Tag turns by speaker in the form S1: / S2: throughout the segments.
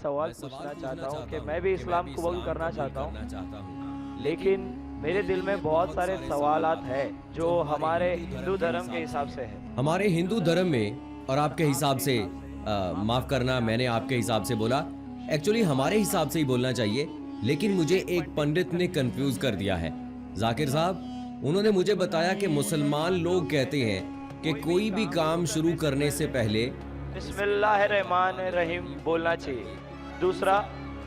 S1: सवाल पूछना चाहता हूँ कि मैं भी इस्लाम कबूल करना चाहता हूँ, लेकिन मेरे दिल में बहुत सारे सवालात हैं जो हमारे हिंदू धर्म के हिसाब से है।
S2: हमारे हिंदू धर्म में और आपके हिसाब से माफ करना, मैंने आपके हिसाब से बोला, एक्चुअली हमारे हिसाब से ही बोलना चाहिए, लेकिन मुझे एक पंडित ने कंफ्यूज कर दिया है। जाकिर साहब, उन्होंने मुझे बताया कि मुसलमान लोग कहते हैं कि कोई भी काम शुरू करने से पहले
S1: बिस्मिल्लाहिर्रहमानिर्रहीम बोलना चाहिए। दूसरा,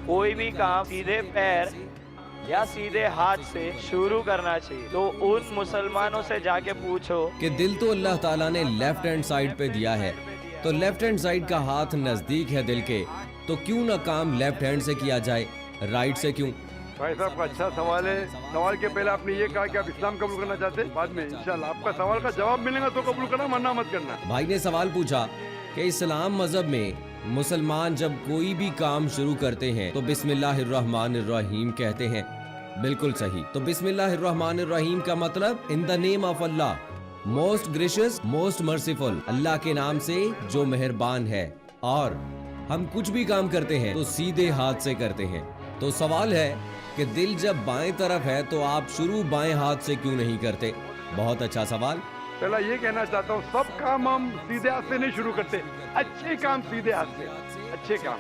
S1: कोई भी काम सीधे पैर या सीधे हाथ से शुरू करना चाहिए। तो उन मुसलमानों से जाके पूछो
S2: कि दिल तो अल्लाह ताला ने लेफ्ट हैंड साइड पे दिया है, तो लेफ्ट हैंड साइड का हाथ नजदीक है दिल के, तो क्यों ना काम लेफ्ट हैंड से किया जाए, राइट से क्यों?
S3: भाई साहब का अच्छा सवाल है। सवाल के पहले आपने ये कहा कि आप इस्लाम कबूल करना चाहते हैं, बाद में इंशाल्लाह आपका सवाल का जवाब मिलेगा तो कबूल करना, मना मत करना।
S2: भाई ने सवाल पूछा कि इस्लाम मजहब में मुसलमान जब कोई भी काम शुरू करते हैं तो बिस्मिल्लाहिर्रहमानिर्रहीम कहते हैं। बिल्कुल सही। तो बिस्मिल्लाहिर्रहमानिर्रहीम का मतलब in the name of Allah, most gracious most merciful, अल्लाह के नाम से जो मेहरबान है। और हम कुछ भी काम करते हैं तो सीधे हाथ से करते हैं। तो सवाल है कि दिल जब बाएं तरफ है तो आप शुरू बाएं हाथ से क्यों नहीं करते? बहुत अच्छा सवाल।
S3: पहला ये कहना चाहता हूँ, सब काम हम सीधे हाथ से नहीं शुरू करते, अच्छे काम सीधे हाथ से, अच्छे काम।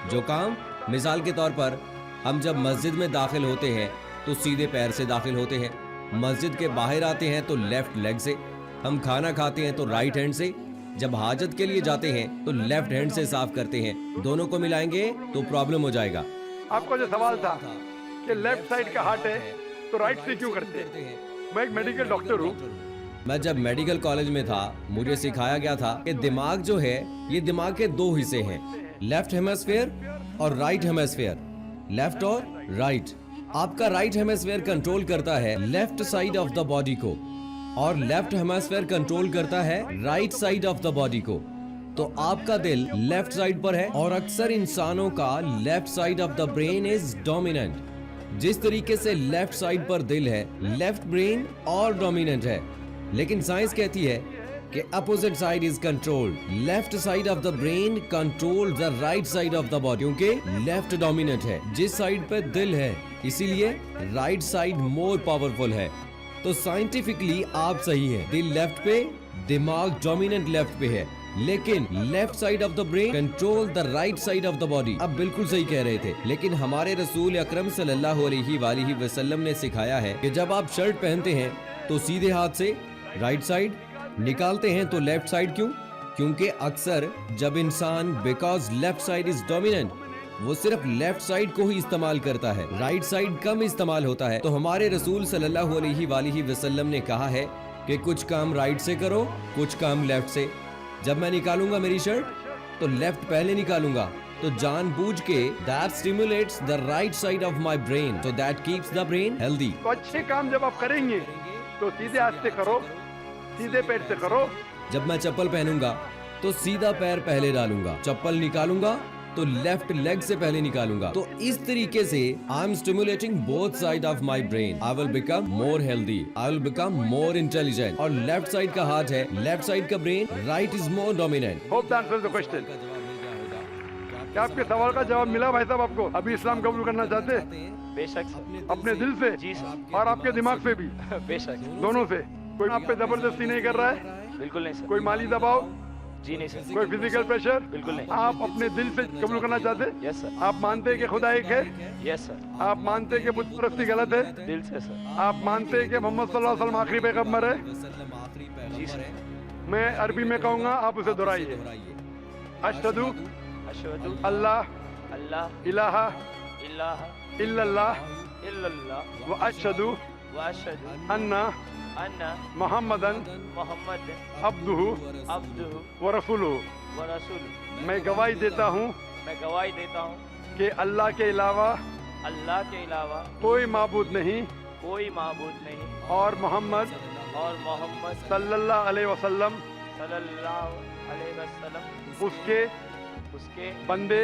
S2: जो काम, मिसाल के तौर पर हम जब मस्जिद में दाखिल होते हैं तो सीधे पैर से दाखिल होते हैं, मस्जिद के बाहर आते हैं तो लेफ्ट लेग से, हम खाना खाते हैं तो राइट हैंड से, जब हाजत के लिए जाते हैं तो लेफ्ट हैंड से साफ करते हैं। दोनों को मिलाएंगे तो प्रॉब्लम हो जाएगा।
S3: आपका जो सवाल था कि लेफ्ट साइड का हार्ट है तो राइट से क्यों करते हैं, मैं एक मेडिकल डॉक्टर हूँ।
S2: मैं जब मेडिकल कॉलेज में था मुझे सिखाया गया था कि दिमाग जो है ये दिमाग के दो हिस्से हैं, लेफ्ट हेमिस्फीयर और राइट हेमिस्फीयर। लेफ्ट और राइट। आपका राइट हेमिस्फीयर कंट्रोल करता है left side of the body को और लेफ्ट हेमिस्फीयर कंट्रोल करता है right side of the body को। तो आपका दिल लेफ्ट साइड पर है और अक्सर इंसानों का left side of the brain is dominant. जिस तरीके से लेफ्ट साइड पर दिल है, लेफ्ट ब्रेन और डोमिनेंट है, लेकिन साइंस कहती है कि opposite side is controlled. Left side of the brain control the right side of the body, क्योंकि लेफ्ट डोमिनेंट है जिस साइड पे दिल है, इसीलिए राइट साइड मोर पावरफुल है। तो साइंटिफिकली आप सही हैं, दिल लेफ्ट पे, दिमाग डोमिनेंट लेफ्ट पे है, लेकिन left side of the brain control the right side of the body. अब बिल्कुल सही कह रहे थे, लेकिन हमारे रसूल अकरम सल्लल्लाहु अलैहि वसल्लम ने सिखाया है कि जब आप शर्ट पहनते हैं तो सीधे हाथ से राइट साइड, निकालते हैं तो लेफ्ट साइड। क्यों? क्योंकि अक्सर जब इंसान, because left side is dominant, वो सिर्फ लेफ्ट साइड को ही इस्तेमाल करता है, राइट साइड कम इस्तेमाल होता है। तो हमारे रसूल सल्लल्लाहु अलैहि वसल्लम ने कहा है कि कुछ काम राइट से करो, कुछ काम लेफ्ट से। जब मैं निकालूंगा मेरी शर्ट तो लेफ्ट पहले निकालूंगा, तो जानबूझ के that stimulates the right side of my brain, so that keeps the brain healthy।
S3: तो अच्छे काम जब आप करेंगे तो सीधे हाथ से करो, सीधे पैर से करो।
S2: जब मैं चप्पल पहनूंगा तो सीधा पैर पहले डालूंगा, चप्पल निकालूंगा तो लेफ्ट लेग से पहले निकालूंगा। तो इस तरीके से I am stimulating both side of my brain. I will become more healthy, I will become more intelligent. और लेफ्ट साइड का हाथ है, लेफ्ट साइड का brain, right is more dominant.
S3: Hope that answers the question. क्या आपके सवाल का जवाब मिला भाई साहब आपको? अभी इस्लाम कबूल करना चाहते हैं?
S1: बेशक सर।
S3: अपने दिल से?
S1: जी सर।
S3: और आपके दिमाग से भी?
S1: बेशक।
S3: दोनों से? कोई आप पे जबरदस्ती नहीं कर रहा है?
S1: बिल्कुल नहीं सर।
S3: कोई माली दबाव?
S1: जी नहीं सर।
S3: कोई फिजिकल प्रेशर?
S1: बिल्कुल नहीं।
S3: आप अपने दिल से कबूल करना चाहते हैं?
S1: Yes sir.
S3: आप मानते हैं कि खुदा एक है?
S1: Yes sir.
S3: आप मानते हैं कि बुत परस्ती गलत है?
S1: दिल से सर।
S3: आप मानते हैं कि मोहम्मद सल्लल्लाहु अलैहि वसल्लम आखिरी पैगंबर है?
S1: जी सर।
S3: मैं अरबी में कहूँगा, आप उसे दोहराइए। अशहदु
S1: अशहदु
S3: अल्लाह
S1: अल्लाह
S3: इलाहा
S1: इलाहा
S3: इल्लल्लाह
S1: इल्लल्लाह
S3: व अशहदु
S1: व अशहदु
S3: अन्ना
S1: अन्ना
S3: मुहम्मदन
S1: मोहम्मद
S3: अब्दुहु
S1: अब्दुहु
S3: व रसूलुहु।
S1: व रसूलुहु।
S3: मैं गवाही देता हूँ
S1: मैं गवाही देता हूँ
S3: कि अल्लाह के अलावा
S1: अल्लाह के अलावा
S3: कोई माबूद नहीं
S1: कोई माबूद नहीं
S3: और मोहम्मद
S1: और मोहम्मद
S3: सल्लल्लाहु अलैहि वसल्लम
S1: सल्लल्लाहु अलैहि वसल्लम
S3: उसके
S1: उसके
S3: बंदे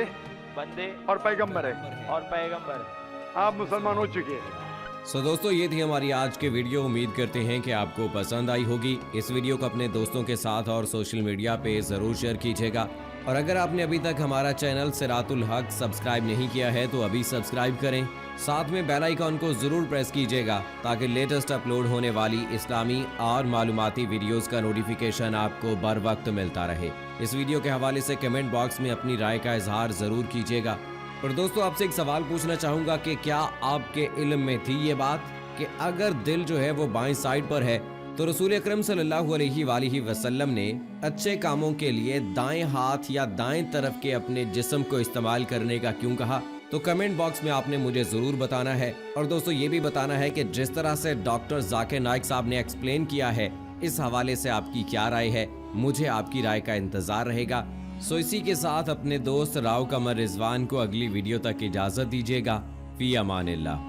S1: बंदे
S3: और पैगंबर है।
S1: और पैगंबर है।
S3: आप मुसलमान हो चुके हैं।
S2: सो दोस्तों, ये थी हमारी आज की वीडियो। उम्मीद करते हैं कि आपको पसंद आई होगी। इस वीडियो को अपने दोस्तों के साथ और सोशल मीडिया पे ज़रूर शेयर कीजिएगा। और अगर आपने अभी तक हमारा चैनल सिरातुल हक सब्सक्राइब नहीं किया है तो अभी सब्सक्राइब करें, साथ में बेल आइकॉन को जरूर प्रेस कीजिएगा ताकि लेटेस्ट अपलोड होने वाली इस्लामी और मालूमाती वीडियोस का नोटिफिकेशन आपको बर वक्त मिलता रहे। इस वीडियो के हवाले से कमेंट बॉक्स में अपनी राय का इजहार जरूर कीजिएगा। और दोस्तों, आपसे एक सवाल पूछना चाहूंगा कि क्या आपके इल्म में थी ये बात कि अगर दिल जो है वो बाएं साइड पर है तो रसूल अकरम सल्लल्लाहु अलैहि वसल्लम ने अच्छे कामों के लिए दाएं हाथ या दाएं तरफ के अपने जिस्म को इस्तेमाल करने का क्यों कहा? तो कमेंट बॉक्स में आपने मुझे जरूर बताना है। और दोस्तों, ये भी बताना है कि जिस तरह से डॉक्टर जाकिर नाइक साहब ने एक्सप्लेन किया है, इस हवाले से आपकी क्या राय है? मुझे आपकी राय का इंतजार रहेगा। सो इसी के साथ अपने दोस्त राव कमर रिजवान को अगली वीडियो तक इजाजत दीजिएगा। फी अमानिल्लाह।